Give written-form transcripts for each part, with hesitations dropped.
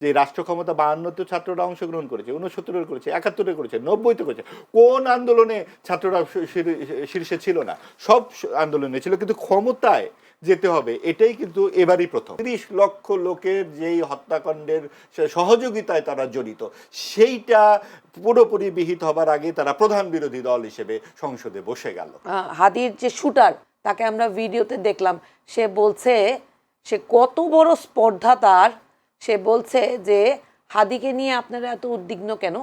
যে রাষ্ট্র ক্ষমতা 52তে ছাত্ররা অংশগ্রহণ করেছে, 69 করেছে, 71 করেছে, 90-তে করেছে। কোন আন্দোলনে ছাত্ররা শীর্ষে ছিল না? সব আন্দোলনে ছিল, কিন্তু ক্ষমতায় যেতে হবে এটাই কিন্তু এবারই প্রথম। 30 লক্ষ লোকের যেই হত্যাকাণ্ডের সহযোগিতায় তারা জড়িত, সেইটা পুরোপুরি বিহিত হবার আগে তারা প্রধান বিরোধী দল হিসেবে সংসদে বসে গেল। হাদির যে শুটার, তাকে আমরা ভিডিওতে দেখলাম, সে বলছে সে কত বড় স্পর্ধা তার। সে বলছে যে হাদিকে নিয়ে আপনারা এত উদ্বিগ্ন কেন,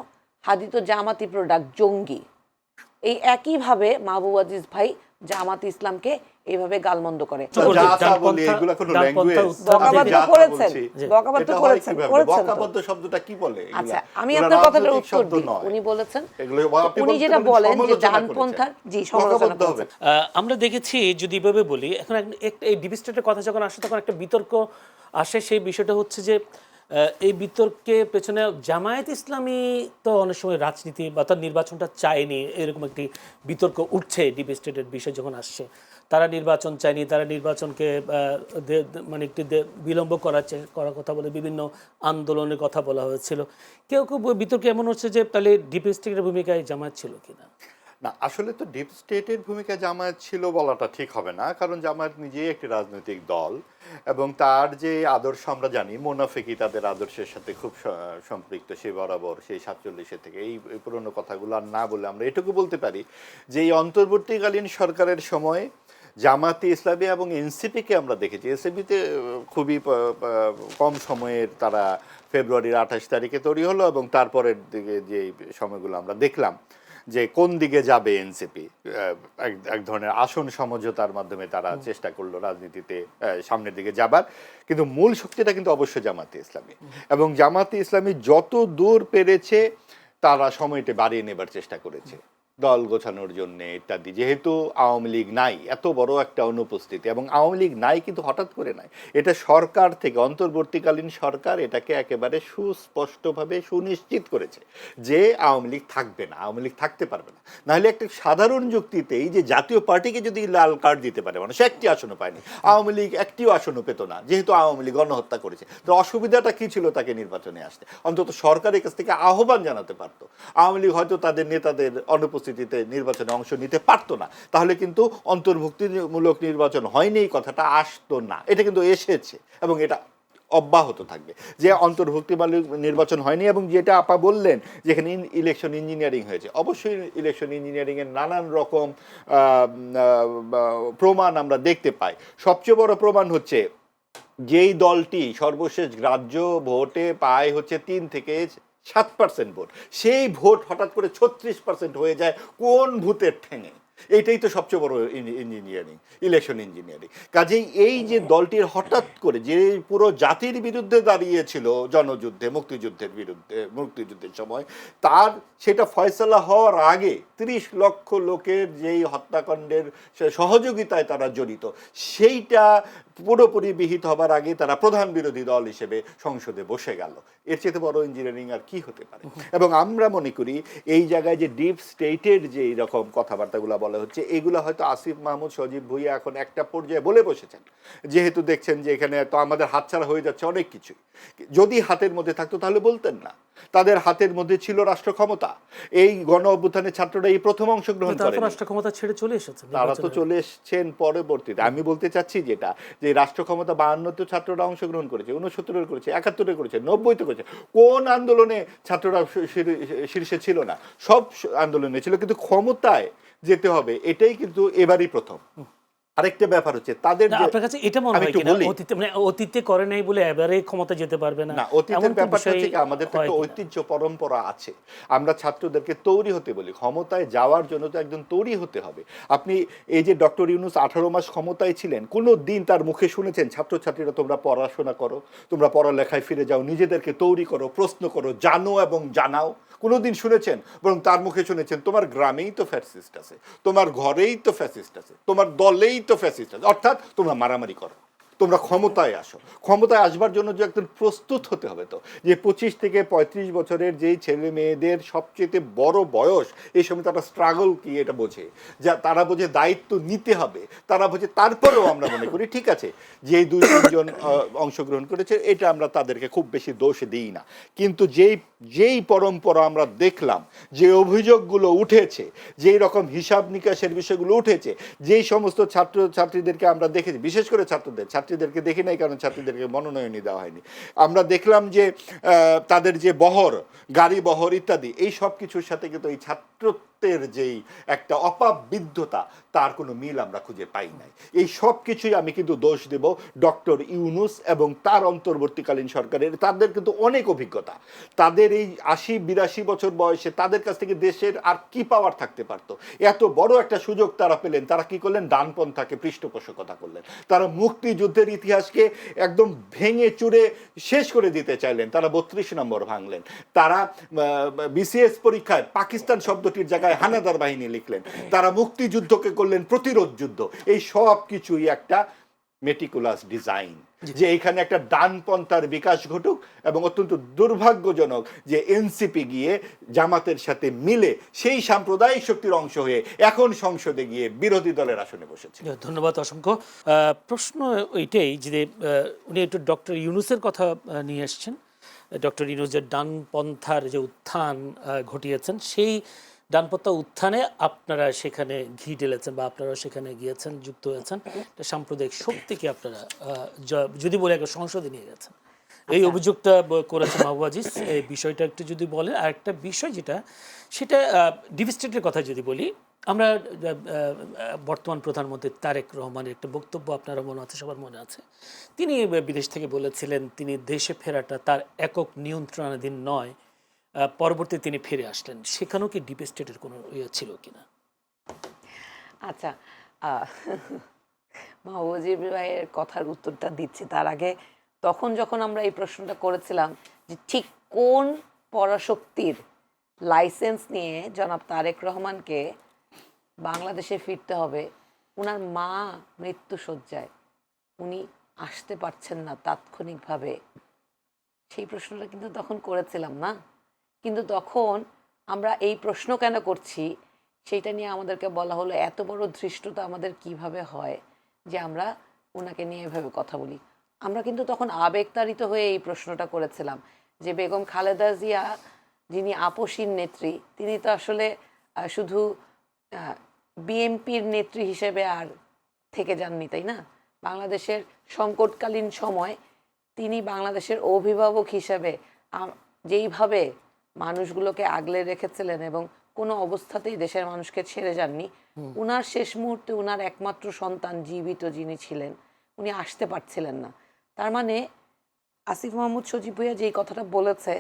হাদি তো জামাতি প্রোডাক্ট, জঙ্গি। এই একইভাবে মাহবুব আজিজ ভাই জামাত ইসলামকে এইভাবে গালমন্দ করে। আচ্ছা, আমি আপনার কথাটার উত্তর দিই। উনি বলেছেন, উনি যেটা বলেন যে ডানপন্থার, জি, সমালোচনা করেছেন। আমরা দেখেছি, যদি এভাবে বলি, এখন এই ডিবেটের কথা যখন আসে তখন একটা বিতর্ক আসে। সেই বিষয়টা হচ্ছে যে এই বিতর্কের পেছনে জামায়াত ইসলামী তো অনেক সময় রাজনীতি বা তার নির্বাচনটা চায়নি, এরকম একটি বিতর্ক উঠছে ডিবেটের বিষয় যখন আসছে। তারা নির্বাচন চায়নি, তারা নির্বাচনকে মানে একটু বিলম্ব করার কথা বলে বিভিন্ন আন্দোলনের কথা বলা হয়েছিল। কেউ কেউ বিতর্কে এমন হচ্ছে যে তাহলে ডিপ স্টেটের ভূমিকায় জামায়াত ছিল কিনা। না, আসলে তো ডিপ স্টেটের ভূমিকা জামায়াত ছিল বলাটা ঠিক হবে না, কারণ জামায়াত নিজেই একটি রাজনৈতিক দল এবং তার যে আদর্শ আমরা জানি, মোনাফেকি তাদের আদর্শের সাথে খুব সম্পৃক্ত, সে বরাবর সেই 47 থেকে। এই পুরনো কথাগুলো আর না বলে আমরা এটুকু বলতে পারি যে এই অন্তর্বর্তীকালীন সরকারের সময় জামাতে ইসলামী এবং এনসিপিকে আমরা দেখেছি। এনসিপিতে খুবই কম সময়ের তারা ফেব্রুয়ারির 28 তারিখে তৈরি হলো এবং তারপরের দিকে যে সময়গুলো আমরা দেখলাম যে কোন দিকে যাবে এনসিপি, এক ধরনের আসন সমঝোতার মাধ্যমে তারা চেষ্টা করলো রাজনীতিতে সামনের দিকে যাবার, কিন্তু মূল শক্তিটা কিন্তু অবশ্যই জামাতে ইসলামী। এবং জামাতে ইসলামী যত দূর পেরেছে তারা সময়টা বাড়িয়ে নেবার চেষ্টা করেছে দল গোছানোর জন্য ইত্যাদি। যেহেতু আওয়ামী লীগ নাই, এত বড় একটা অনুপস্থিতি, এবং আওয়ামী লীগ নাই কিন্তু হঠাৎ করে নাই, এটা সরকার থেকে, অন্তর্বর্তীকালীন সরকার এটাকে একেবারে সুস্পষ্টভাবে সুনিশ্চিত করেছে যে আওয়ামী লীগ থাকবে না, আওয়ামী লীগ থাকতে পারবে না। নাহলে একটা সাধারণ যুক্তিতেই যে জাতীয় পার্টিকে যদি লাল কার্ড দিতে পারে, মানুষ একটি আসনও পায়নি, আওয়ামী লীগ একটিও আসনও পেত না, যেহেতু আওয়ামী লীগ গণহত্যা করেছে। তো অসুবিধাটা কি ছিল তাকে নির্বাচনে আসতে? অন্তত সরকারের কাছ থেকে আহ্বান জানাতে পারতো। আওয়ামী লীগ হয়তো তাদের নেতাদের অনুপস্থিতিতে নির্বাচনে অংশ নিতে পারতো না, তাহলে কিন্তু অন্তর্ভুক্তিমূলক নির্বাচন হয়নি এই কথাটা আসতো না। এটা কিন্তু এসেছে এবং এটা অব্যাহত থাকবে যে অন্তর্ভুক্তিমূলক নির্বাচন হয়নি। এবং যেটা আপা বললেন যেখানে ইলেকশন ইঞ্জিনিয়ারিং হয়েছে, অবশ্যই ইলেকশন ইঞ্জিনিয়ারিং এর নানান রকম প্রমাণ আমরা দেখতে পাই। সবচেয়ে বড় প্রমাণ হচ্ছে যেই দলটি সর্বশেষ গ্রাহ্য ভোটে পায় হচ্ছে 3 থেকে 7% ভোট, সেই ভোট হঠাৎ করে 36% হয়ে যায় কোন ভূতের ঠেঙে? এইটাই তো সবচেয়ে বড় ইঞ্জিনিয়ারিং, ইলেকশন ইঞ্জিনিয়ারিং। কাজেই এই যে দলটির হঠাৎ করে যে পুরো জাতির বিরুদ্ধে দাঁড়িয়েছিল জনযুদ্ধে, মুক্তিযুদ্ধের সময়, তার সেটা ফয়সালা হওয়ার আগে 30 লক্ষ লোকের যেই হত্যাকাণ্ডের সহযোগিতায় তারা জড়িত, সেইটা পুরোপুরি বিহিত হবার আগে তারা প্রধান বিরোধী দল হিসেবে সংসদে বসে গেল। এর চেয়ে বড় ইঞ্জিনিয়ারিং আর কি হতে পারে? এবং আমরা মনে করি এই জায়গায় যে ডিপ স্টেটের যে এইরকম কথাবার্তাগুলো বলা হচ্ছে, এগুলো হয়তো আসিফ মাহমুদ, সজীব ভুঁইয়া এখন একটা পর্যায়ে বলে বসেছেন, যেহেতু দেখছেন যে এখানে তো আমাদের হাতছাড়া হয়ে যাচ্ছে অনেক কিছুই। যদি হাতের মধ্যে থাকতো তাহলে বলতেন না। তাদের হাতের মধ্যে ছিল রাষ্ট্র ক্ষমতা। এই গণ অভ্যুত্থানের ছাত্ররা এই প্রথম অংশগ্রহণ করে রাষ্ট্র ক্ষমতা ছেড়ে চলে এসেছে, তারা তো চলে এসছেন পরবর্তীতে। আমি বলতে চাচ্ছি যেটা, যে রাষ্ট্র ক্ষমতা 52তে ছাত্ররা অংশগ্রহণ করেছে, 69 করেছে, 71 করেছে, 90-তে করেছে। কোন আন্দোলনে ছাত্ররা শীর্ষে ছিল না? সব আন্দোলনে ছিল, কিন্তু ক্ষমতায় যেতে হবে এটাই কিন্তু এবারই প্রথম। আরেকটা ব্যাপার হচ্ছে তাদের, আপনার কাছে এটা মনে হয় কিনা অতীতে করে নাই বলে এবারে ক্ষমতা যেতে পারবে না? না, অতীতের ব্যাপারটা হচ্ছে আমাদের তো একটা ঐতিহ্য পরম্পরা আছে। আমরা ছাত্রদেরকে তৈরি হতে বলি, ক্ষমতায় যাওয়ার জন্য তো একজন তৈরি হতে হবে। আপনি এই যে ডক্টর ইউনূস 18 মাস ক্ষমতায় ছিলেন, কোনো দিন তার মুখে শুনেছেন ছাত্রছাত্রীরা তোমরা পড়াশোনা করো, তোমরা পড়ালেখায় ফিরে যাও, নিজেদেরকে তৈরি করো, প্রশ্ন করো, জানো এবং জানাও? কোনোদিন শুনেছেন? বরং তার মুখে শুনেছেন তোমার গ্রামেই তো ফ্যাসিস্ট আছে, তোমার ঘরেই তো ফ্যাসিস্ট আছে, তোমার দলেই তো ফ্যাসিস্ট আছে, অর্থাৎ তোমরা মারামারি করো। তোমরা ক্ষমতায় আসো। ক্ষমতায় আসবার জন্য যে একদম প্রস্তুত হতে হবে, তো যে 25 থেকে 35 বছরের যেই ছেলে মেয়েদের সবচেয়ে বড় বয়স, এই সময় তারা স্ট্রাগল কি এটা বোঝে, যা তারা বোঝে দায়িত্ব নিতে হবে, তারা বোঝে। তারপরেও আমরা মনে করি ঠিক আছে যে 2-3 জন অংশগ্রহণ করেছে, এটা আমরা তাদেরকে খুব বেশি দোষ দিই না। কিন্তু যেই পরম্পরা আমরা দেখলাম, যে অভিযোগগুলো উঠেছে, যেই রকম হিসাব নিকাশের বিষয়গুলো উঠেছে, যেই সমস্ত ছাত্রীদেরকে আমরা দেখেছি, বিশেষ করে ছাত্রীদেরকে দেখি নাই, কারণ ছাত্রীদেরকে মনোনয়নই দেওয়া হয়নি। আমরা দেখলাম যে তাদের যে বহর, গাড়ি বহর ইত্যাদি, এই সব কিছুর সাথে কিন্তু এই ছাত্রত্বের যেই একটা অপাবৃদ্ধতা, তার কোনো মিল আমরা খুঁজে পাই নাই। এই সব কিছুই আমি কিন্তু দোষ দেব ডক্টর ইউনূস এবং তার অন্তর্বর্তীকালীন সরকারের। তাদের কিন্তু অনেক অভিজ্ঞতা, তাদের এই 80-82 বছর বয়সে তাদের কাছ থেকে দেশের আর কি পাওয়ার থাকতে পারতো। এত বড় একটা সুযোগ তারা পেলেন, তারা কি করলেন? ডানপন্থাকে পৃষ্ঠপোষকতা করলেন। তারা মুক্তিযুদ্ধের ইতিহাসকে একদম ভেঙে চুরে শেষ করে দিতে চাইলেন। তারা 32 নম্বর ভাঙলেন। তারা বিসিএস পরীক্ষায় পাকিস্তান শব্দটির জায়গায় হানাদার বাহিনী লিখলেন। তারা মুক্তিযুদ্ধকে করলেন প্রতিরোধ যুদ্ধ। এই সব কিছুই একটা মেটিকুলাস ডিজাইন, যে এখানে একটা ডানপন্থার বিকাশ ঘটুক। এবং অত্যন্ত দুর্ভাগ্যজনক যে এনসিপি গিয়ে জামাতের সাথে মিলে সেই সাম্প্রদায়িক শক্তির অংশ হয়ে এখন সংসদে গিয়ে বিরোধী দলের আসনে বসেছে। ধন্যবাদ অসংখ্য। প্রশ্ন ওইটাই যে উনি একটু ডক্টর ইউনূসের কথা নিয়ে এসছেন। ডক্টর ইউনূস যে ডানপন্থার যে উত্থান ঘটিয়েছেন, সেই ডানপন্থা উত্থানে আপনারা সেখানে ঘি ঢেলেছেন বা আপনারা সেখানে গিয়েছেন, যুক্ত হয়েছেন। সাম্প্রদায়িক শক্তিকে আপনারা যদি বলে একটা সংসদে নিয়ে গেছেন, এই অভিযোগটা করেছেন মাহবুব আজিজ। এই বিষয়টা একটু যদি বলেন। আর একটা বিষয় যেটা, সেটা ডিপ স্টেটের কথা যদি বলি, আমরা বর্তমান প্রধানমন্ত্রী তারেক রহমানের একটা বক্তব্য আপনারা মনে আছে, সবার মনে আছে। তিনি বিদেশ থেকে বলেছিলেন তিনি দেশে ফেরাটা তার একক নিয়ন্ত্রণাধীন নয়, পরবর্তীতে তিনি ফিরে আসলেন। সেখানেও কি ডিপ স্টেটের কোনো ইয়ে ছিল কিনা? আচ্ছা, মাহবুব ভাইয়ের কথার উত্তরটা দিচ্ছি তার আগে, তখন যখন আমরা এই প্রশ্নটা করেছিলাম যে ঠিক কোন পরাশক্তির লাইসেন্স নিয়ে জনাব তারেক রহমানকে বাংলাদেশে ফিরতে হবে, ওনার মা মৃত্যুশয্যায়, উনি আসতে পারছেন না তাৎক্ষণিকভাবে, সেই প্রশ্নটা কিন্তু তখন করেছিলাম না? কিন্তু তখন আমরা এই প্রশ্ন কেন করছি সেইটা নিয়ে আমাদেরকে বলা হলো এত বড় ধৃষ্টতা আমাদের কিভাবে হয় যে আমরা ওনাকে নিয়ে এভাবে কথা বলি। আমরা কিন্তু তখন আবেগতাড়িত হয়ে এই প্রশ্নটা করেছিলাম যে বেগম খালেদা জিয়া, যিনি আপসীর নেত্রী, তিনি তো আসলে শুধু বিএনপির নেত্রী হিসেবে আর থেকে যাননি, তাই না? বাংলাদেশের সংকটকালীন সময় তিনি বাংলাদেশের অভিভাবক হিসেবে যেইভাবে মানুষগুলোকে আগলে রেখেছিলেন এবং কোনো অবস্থাতেই দেশের মানুষকে ছেড়ে যাননি, উনার শেষ মুহূর্তে উনার একমাত্র সন্তান জীবিত যিনি ছিলেন, উনি আসতে পারছিলেন না। তার মানে আসিফ মাহমুদ সজীব ভুঁইয়া যেই কথাটা বলেছে,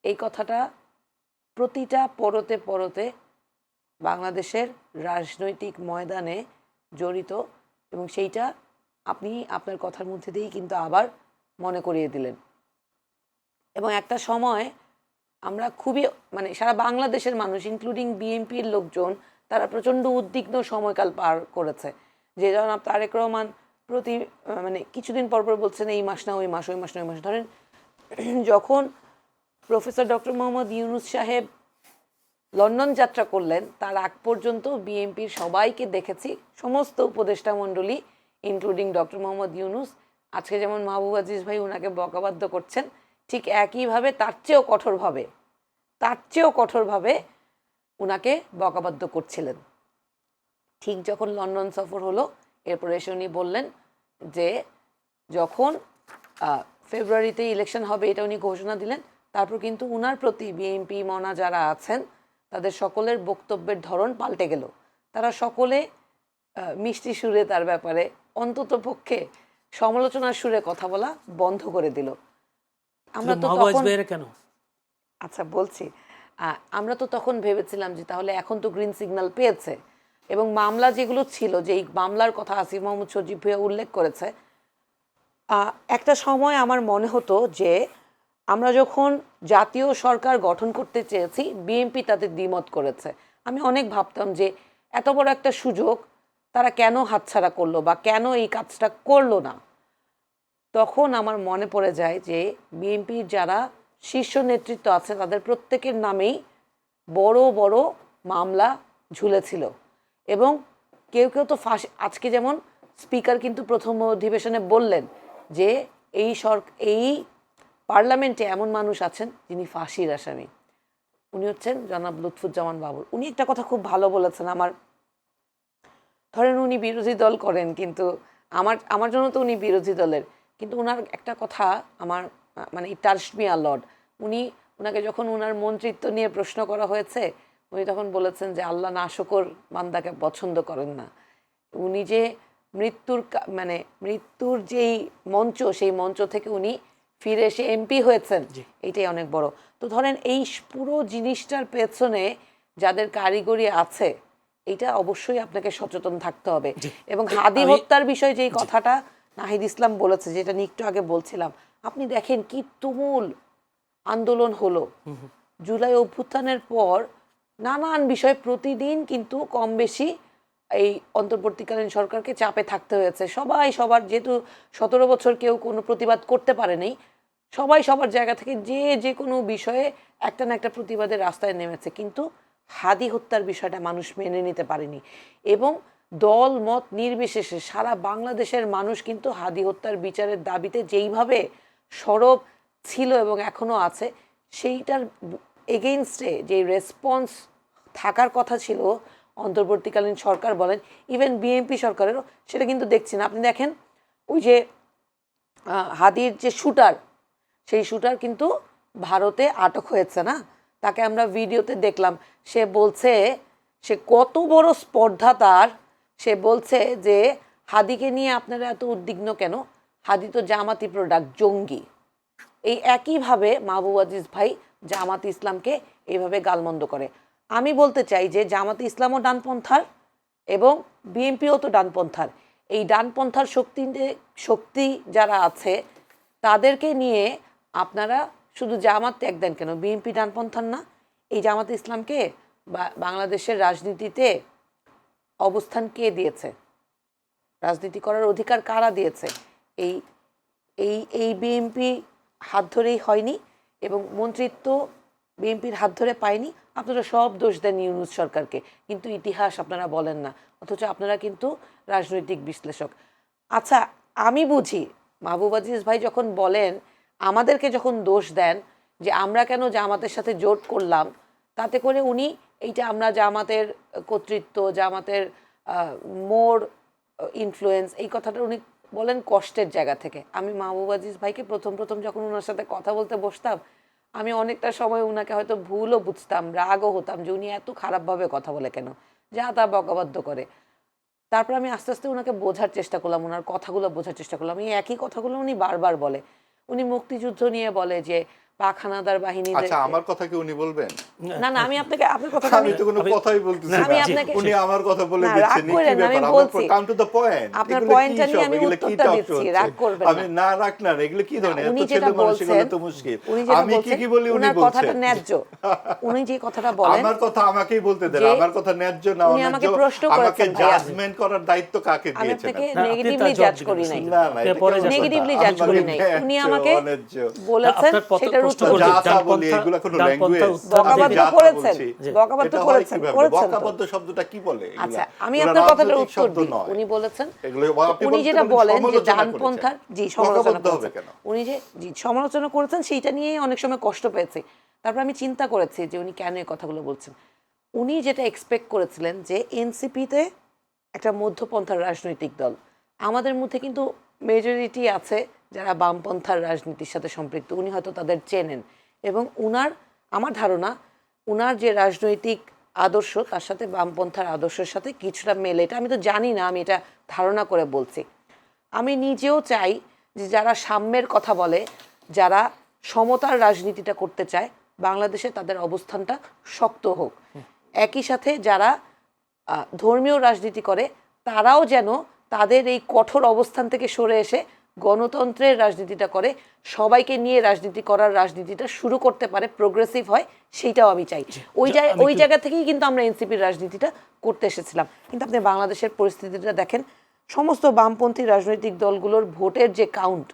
এই কথাটা প্রতিটা পরতে পরতে বাংলাদেশের রাজনৈতিক ময়দানে জড়িত, এবং সেইটা আপনি আপনার কথার মধ্যে দিয়েই কিন্তু আবার মনে করিয়ে দিলেন। এবং একটা সময় আমরা খুবই, মানে সারা বাংলাদেশের মানুষ ইনক্লুডিং বিএনপির লোকজন, তারা প্রচণ্ড উদ্বিগ্ন সময়কাল পার করেছে যে জনাব তারেক রহমান মানে কিছুদিন পর পর বলছেন এই মাস না ওই মাস, ওই মাস না ওই মাস। ধরেন যখন প্রফেসর ডক্টর মোহাম্মদ ইউনূস সাহেব লন্ডন যাত্রা করলেন, তার আগ পর্যন্ত বিএনপির সবাইকে দেখেছি, সমস্ত উপদেষ্টা মণ্ডলী ইনক্লুডিং ডক্টর মোহাম্মদ ইউনূস, আজকে যেমন মাহবুব আজিজ ভাই ওনাকে বকাবাদ্য করছেন, ঠিক একইভাবে তার চেয়েও কঠোরভাবে ওনাকে বকাবাদ্য করছিলেন। ঠিক যখন লন্ডন সফর হলো, এরপরে এসে উনি বললেন যে যখন ফেব্রুয়ারিতে ইলেকশন হবে এটা উনি ঘোষণা দিলেন, তারপর কিন্তু উনার প্রতি বিএনপি মনা যারা আছেন তাদের সকলের বক্তব্যের ধরন পাল্টে গেল। তারা সকলে মিষ্টি সুরে তার ব্যাপারে অন্তত পক্ষে সমালোচনার সুরে কথা বলা বন্ধ করে দিল। আমরা তো তখন কেন, আচ্ছা বলছি, আমরা তো তখন ভেবেছিলাম যে তাহলে এখন তো গ্রিন সিগন্যাল পেয়েছে, এবং মামলা যেগুলো ছিল, যে এই মামলার কথা আসিফ মাহমুদ সজীব ভুঁইয়া উল্লেখ করেছে, একটা সময় আমার মনে হতো যে আমরা যখন জাতীয় সরকার গঠন করতে চেয়েছি, বিএনপি তাদের দ্বিমত করেছে। আমি অনেক ভাবতাম যে এত বড় একটা সুযোগ তারা কেন হাতছাড়া করলো বা কেন এই কাজটা করলো না। তখন আমার মনে পড়ে যায় যে বিএনপির যারা শীর্ষ নেতৃত্ব আছে তাদের প্রত্যেকের নামেই বড় বড় মামলা ঝুলেছিল এবং কেউ কেউ তো ফাঁসি, আজকে যেমন স্পিকার কিন্তু প্রথম অধিবেশনে বললেন যে এই পার্লামেন্টে এমন মানুষ আছেন যিনি ফাঁসির আসামি, উনি হচ্ছেন জনাব লুৎফুজ্জামান বাবর। উনি একটা কথা খুব ভালো বলেছেন, আমার ধরেন উনি বিরোধী দল করেন কিন্তু আমার জন্য তো উনি বিরোধী দলের, কিন্তু ওনার একটা কথা আমার মানে ইট টাচড মি আ লট। ওনাকে যখন ওনার মন্ত্রিত্ব নিয়ে প্রশ্ন করা হয়েছে উনি তখন বলেছেন যে আল্লাহ নাশকর বান্দাকে পছন্দ করেন না। উনি যে মৃত্যুর যেই মঞ্চ, সেই মঞ্চ থেকে উনি ফিরে এসে এমপি হয়েছেন, এইটাই অনেক বড়। তো ধরেন এই পুরো জিনিসটার পেছনে যাদের কারিগরি আছে এটা অবশ্যই আপনাকে সচেতন থাকতে হবে। এবং হাদি হত্যার বিষয়ে যেই কথাটা নাহিদ ইসলাম বলেছে, যেটা নিয়ে একটু আগে বলছিলাম, আপনি দেখেন কি তুমুল আন্দোলন হলো জুলাই অভ্যুত্থানের পর। নানান বিষয়ে প্রতিদিন কিন্তু কম বেশি এই অন্তর্বর্তীকালীন সরকারকে চাপে থাকতে হয়েছে। সবাই সবার, যেহেতু 17 বছর কেউ কোনো প্রতিবাদ করতে পারেনি, সবাই সবার জায়গা থেকে যে কোনো বিষয়ে একটা না একটা প্রতিবাদের রাস্তায় নেমেছে, কিন্তু হাদি হত্যার বিষয়টা মানুষ মেনে নিতে পারেনি। এবং দল মত নির্বিশেষে সারা বাংলাদেশের মানুষ কিন্তু হাদি হত্যার বিচারের দাবিতে যেইভাবে সরব ছিল এবং এখনও আছে, সেইটার এগেইনস্টে যে রেসপন্স থাকার কথা ছিল অন্তর্বর্তীকালীন সরকার বলেন, ইভেন বিএনপি সরকারেরও, সেটা কিন্তু দেখছি না। আপনি দেখেন ওই যে হাদির যে শুটার, সেই শুটার কিন্তু ভারতে আটক হয়েছে না, তাকে আমরা ভিডিওতে দেখলাম। সে বলছে সে কত বড় স্পর্ধা তার, সে বলছে যে হাদিকে নিয়ে আপনারা এত উদ্বিগ্ন কেন, হাদি তো জামাতি প্রোডাক্ট, জঙ্গি। এই একইভাবে মাহবুব আজিজ ভাই জামাত ইসলামকে এইভাবে গালমন্দ করে। আমি বলতে চাই যে জামাত ইসলামও ডানপন্থার এবং বিএনপিও তো ডানপন্থার। এই ডানপন্থার শক্তি যারা আছে তাদেরকে নিয়ে আপনারা শুধু জামাত ত্যাগ দেন কেন, বিএনপি ডানপন্থার না? এই জামাত ইসলামকে বাংলাদেশের রাজনীতিতে অবস্থান কে দিয়েছে, রাজনীতি করার অধিকার কারা দিয়েছে? এই এই এই বিএনপি হাত ধরেই হয়নি এবং মন্ত্রিত্ব বিএনপির হাত ধরে পায়নি। আপনারা সব দোষ দেন ইউনূস সরকারকে, কিন্তু ইতিহাস আপনারা বলেন না, অথচ আপনারা কিন্তু রাজনৈতিক বিশ্লেষক। আচ্ছা, আমি বুঝি মাহবুব আজিজ ভাই যখন বলেন, আমাদেরকে যখন দোষ দেন যে আমরা কেন জামাতের সাথে জোট করলাম, তাতে করে উনি এইটা আমরা জামাতের কর্তৃত্ব, জামাতের মোর ইনফ্লুয়েন্স, এই কথাটা উনি বলেন কষ্টের জায়গা থেকে। আমি মাহবুব আজিজ ভাইকে প্রথম যখন ওনার সাথে কথা বলতে বসতাম, আমি অনেকটা সময় ওনাকে হয়তো ভুলও বুঝতাম, রাগও হতাম যে উনি এত খারাপভাবে কথা বলে কেন, যা তা বকাবাদ্য করে। তারপর আমি আস্তে আস্তে ওনাকে বোঝার চেষ্টা করলাম, ওনার কথাগুলো বোঝার চেষ্টা করলাম। এই একই কথাগুলো উনি বারবার বলে। উনি মুক্তিযুদ্ধ নিয়ে বলে যে পাক হানাদার বাহিনী। আচ্ছা, আমার কথা কি উনি বলবেন? না না, আমি আপনাকে আপনার কথা আমি তো কোনো কথাই বলতেছি না, আমি আপনাকে উনি আমার কথা বলে না, দিচ্ছেন। রাগ করেন না, আমি বলছি কাম টু দ্য পয়েন্ট। আপনার পয়েন্টটা নিয়ে আমি উত্তরটা দিচ্ছি, রাগ করবেন না। আমি না রাখ না, এগুলো কি ধরনের উনি এত যেটা ছেলে মানুষ, এগুলো বলছেন, তো মুশকিল। উনি যেটা আমি বলছেন কি বলি উনি উনার বলছেন, কথাটা ন্যায্য। উনি যে কথাটা বলেন, আমার কথা আমাকেই বলতে দেন। যে আমার কথা ন্যায্য না উনি আমাকে অন্যায্য, প্রশ্ন আমাকে করেছেন ভাইয়া। জাজমেন্ট করার দায়িত্ব কাকে আমি দিয়েছেন? আপনাকে না, আপনি নেগেটিভলি তার জাজ জবাব করি দিবেন। নাই, না না, এটা পরে কেমন নেগেটিভলি কথা? জাজ আমি করি বলি নাই। ন্যায্য, উনি আমাকে অন্যায্য। বলেছেন আপনার সেটার প্রশ্ন উত্তর করবেন, যা তা ডানপন্থা- বলি, এগুলো কোনো ডানপন্থা ল্যাঙ্গুয়েজ? উত্তর বকাবাদ্য যা তা করেছেন, বলছি। বকাবাদ্য এটা হয় করেছেন, কিভাবে? করেছেন তো। বকাবাদ্য শব্দটা কি বলে এগুলা? আচ্ছা, আমি এগুলা আপনার কথাটার রাজনৈতিক উত্তর শব্দ দিই। নয়। উনি বলেছেন, এগুলো আপনি উনি বলতে যেটা পারেন বলেন যে সমালোচনা ডানপন্থার, করেছেন। জি সমালোচনা বকাবদ্ধ হবে করেছেন, কেন? উনি যে জি সমালোচনা করেছেন, সেইটা নিয়ে অনেক সময় কষ্ট পেয়েছি। তারপর আমি চিন্তা করেছি যে উনি কেন এই কথাগুলো বলছেন। উনি যেটা এক্সপেক্ট করেছিলেন যে এনসিপিতে একটা মধ্যপন্থার রাজনৈতিক দল, আমাদের মধ্যে কিন্তু মেজরিটি আছে যারা বামপন্থার রাজনীতির সাথে সম্পৃক্ত, উনি হয়তো তাদের চেনেন এবং আমার ধারণা উনার যে রাজনৈতিক আদর্শ তার সাথে বামপন্থার আদর্শের সাথে কিছুটা মেলে। এটা আমি তো জানি না, আমি এটা ধারণা করে বলছি। আমি নিজেও চাই যে যারা সাম্যের কথা বলে, যারা সমতার রাজনীতিটা করতে চায়, বাংলাদেশে তাদের অবস্থানটা শক্ত হোক। একই সাথে যারা ধর্মীয় রাজনীতি করে তারাও যেন তাদের এই কঠোর অবস্থান থেকে সরে এসে গণতন্ত্রের রাজনীতিটা করে, সবাইকে নিয়ে রাজনীতি করার রাজনীতিটা শুরু করতে পারে, প্রোগ্রেসিভ হয়, সেইটাও আমি চাই। ওই জায়গা থেকেই কিন্তু আমরা এনসিপির রাজনীতিটা করতে এসেছিলাম। কিন্তু আপনি বাংলাদেশের পরিস্থিতিটা দেখেন, সমস্ত বামপন্থী রাজনৈতিক দলগুলোর ভোটের যে কাউন্ট,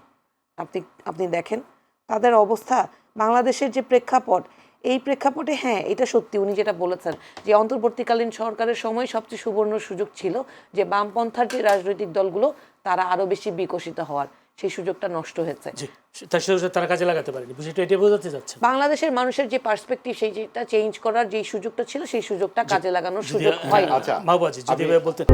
আপনি আপনি দেখেন তাদের অবস্থা, বাংলাদেশের যে প্রেক্ষাপট, এই প্রেক্ষাপটে হ্যাঁ এটা সত্যি উনি যেটা বলেছেন যে অন্তর্বর্তীকালীন সরকারের সময় সবচেয়ে সুবর্ণ সুযোগ ছিল যে বামপন্থার যে রাজনৈতিক দলগুলো তারা আরো বেশি বিকশিত হওয়ার, সেই সুযোগটা নষ্ট হয়েছে। জি, তার সাথে তারা কাজে লাগাতে পারেনি, বিষয়টা এটা বোঝাতে যাচ্ছে। বাংলাদেশের মানুষের যে পার্সপেক্টিভ, সেই যেটা চেঞ্জ করার যে সুযোগটা ছিল, সেই সুযোগটা কাজে লাগানোর সুযোগ হয়নি। আচ্ছা, মাহবুব আজিজ যদি এভাবে বলতেন।